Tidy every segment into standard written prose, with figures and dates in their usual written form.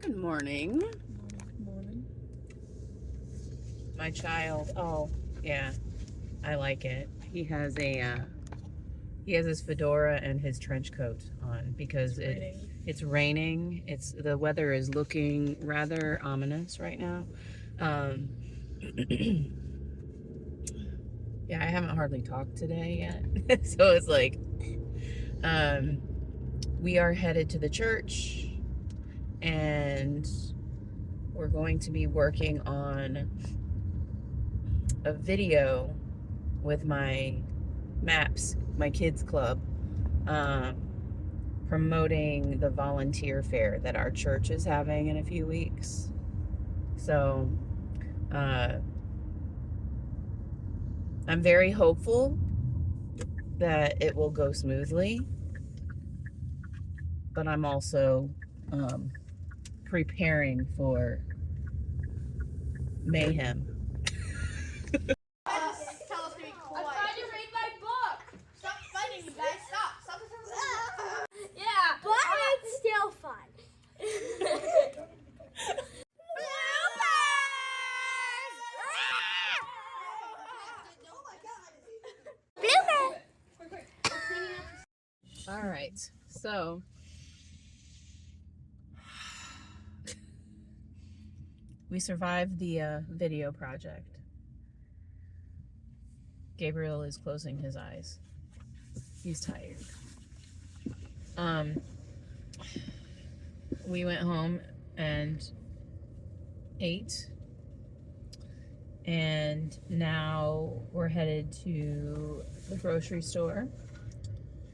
Good morning. Good morning. My child. Oh, yeah. I like it. He has his fedora and his trench coat on because it's raining. The weather is looking rather ominous right now. Um, yeah, I haven't hardly talked today yet. So it's like we are headed to the church and we're going to be working on a video with my MAPS, my kids club, um, promoting the volunteer fair that our church is having in a few weeks. So uh, I'm very hopeful that it will go smoothly, but I'm also preparing for mayhem. Tell us to be quiet. I'm trying to read my book. Stop fighting, you guys. Stop. Yeah, but it's still fun. All right, so we survived the video project. Gabriel is closing his eyes. He's tired. We went home and ate, and now we're headed to the grocery store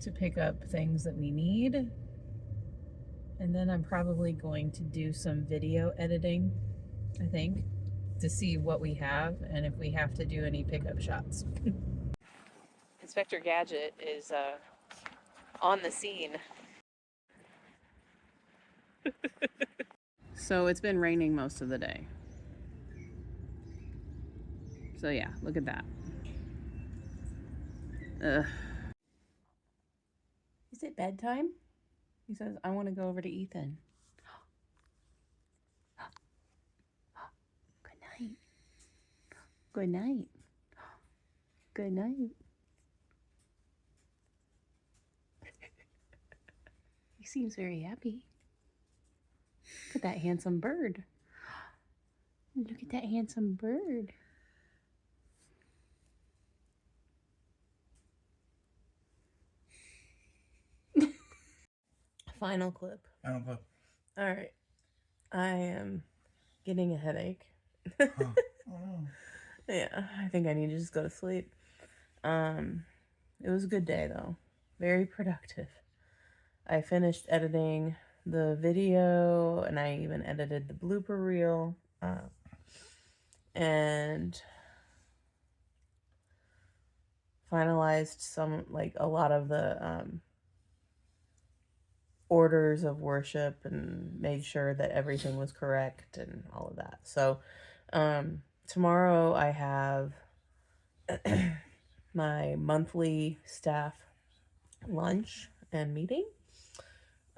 to pick up things that we need. And then I'm probably going to do some video editing, I think, to see what we have and if we have to do any pickup shots. Inspector Gadget is on the scene. So it's been raining most of the day. So yeah, look at that. Is it bedtime? He says, I want to go over to Ethan. Good night. Good night. Good night. He seems very happy. Look at that handsome bird. Look at that handsome bird. Final clip. Final clip. All right. I am getting a headache. Oh no. Yeah, I think I need to just go to sleep. It was a good day though. Very productive. I finished editing the video and I even edited the blooper reel. And finalized a lot of the orders of worship and made sure that everything was correct and all of that. So tomorrow I have my monthly staff lunch and meeting.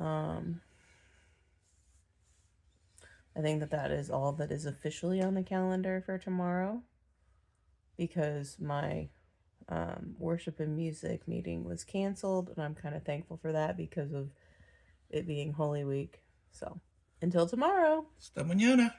I think that is all that is officially on the calendar for tomorrow, because my worship and music meeting was canceled, and I'm kind of thankful for that because of it being Holy Week. So until tomorrow. Hasta mañana.